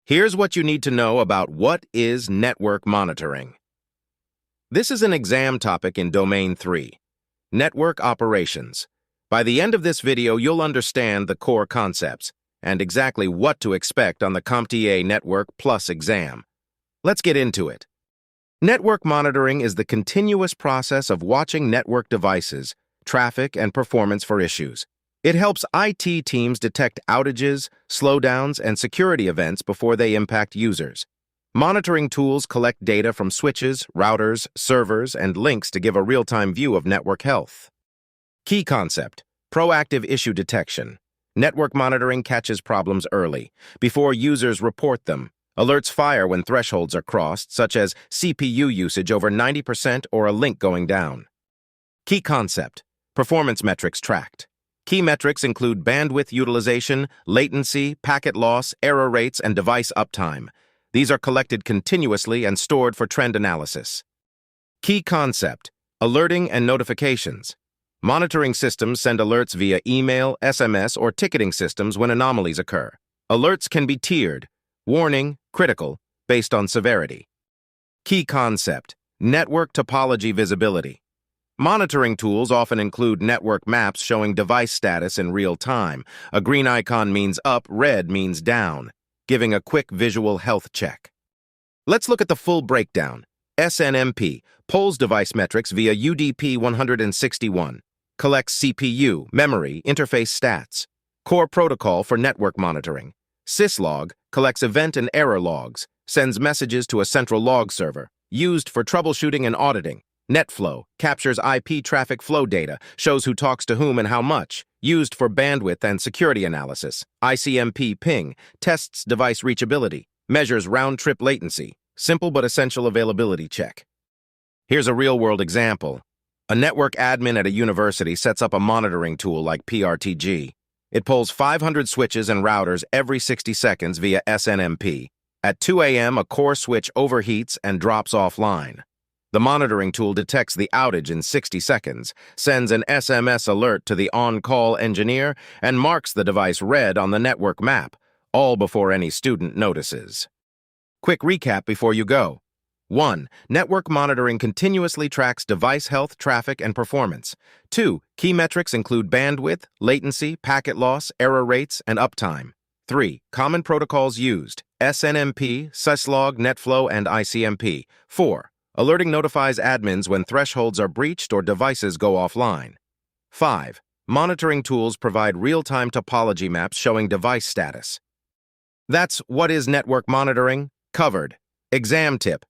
Here's what you need to know about what is network monitoring. This is an exam topic in Domain 3, Network Operations. By the end of this video, you'll understand the core concepts and exactly what to expect on the CompTIA Network Plus exam. Let's get into it. Network monitoring is the continuous process of watching network devices, traffic, and performance for issues. It helps IT teams detect outages, slowdowns, and security events before they impact users. Monitoring tools collect data from switches, routers, servers, and links to give a real-time view of network health. Key concept: proactive issue detection. Network monitoring catches problems early, before users report them. Alerts fire when thresholds are crossed, such as CPU usage over 90% or a link going down. Key concept: performance metrics tracked. Key metrics include bandwidth utilization, latency, packet loss, error rates, and device uptime. These are collected continuously and stored for trend analysis. Key concept: alerting and notifications. Monitoring systems send alerts via email, SMS, or ticketing systems when anomalies occur. Alerts can be tiered: warning, critical, based on severity. Key concept: network topology visibility. Monitoring tools often include network maps showing device status in real time. A green icon means up, red means down, giving a quick visual health check. Let's look at the full breakdown. SNMP polls device metrics via UDP 161, collects CPU, memory, interface stats. Core protocol for network monitoring. Syslog collects event and error logs, sends messages to a central log server, used for troubleshooting and auditing. NetFlow captures IP traffic flow data, shows who talks to whom and how much, used for bandwidth and security analysis. ICMP ping tests device reachability, measures round-trip latency, simple but essential availability check. Here's a real-world example. A network admin at a university sets up a monitoring tool like PRTG. It polls 500 switches and routers every 60 seconds via SNMP. At 2 a.m., a core switch overheats and drops offline. The monitoring tool detects the outage in 60 seconds, sends an SMS alert to the on-call engineer, and marks the device red on the network map, all before any student notices. Quick recap before you go. 1. Network monitoring continuously tracks device health, traffic, and performance. 2. Key metrics include bandwidth, latency, packet loss, error rates, and uptime. 3. Common protocols used: SNMP, Syslog, NetFlow, and ICMP. 4. Alerting notifies admins when thresholds are breached or devices go offline. 5. Monitoring tools provide real-time topology maps showing device status. That's what is network monitoring covered. Exam tip: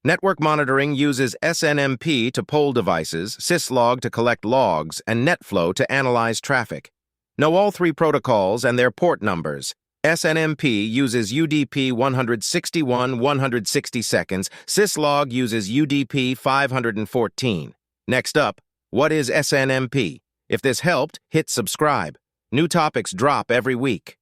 network monitoring uses SNMP to poll devices, Syslog to collect logs, and NetFlow to analyze traffic. Know all three protocols and their port numbers. SNMP uses UDP 161-160 seconds. Syslog uses UDP 514. Next up, what is SNMP? If this helped, hit subscribe. New topics drop every week.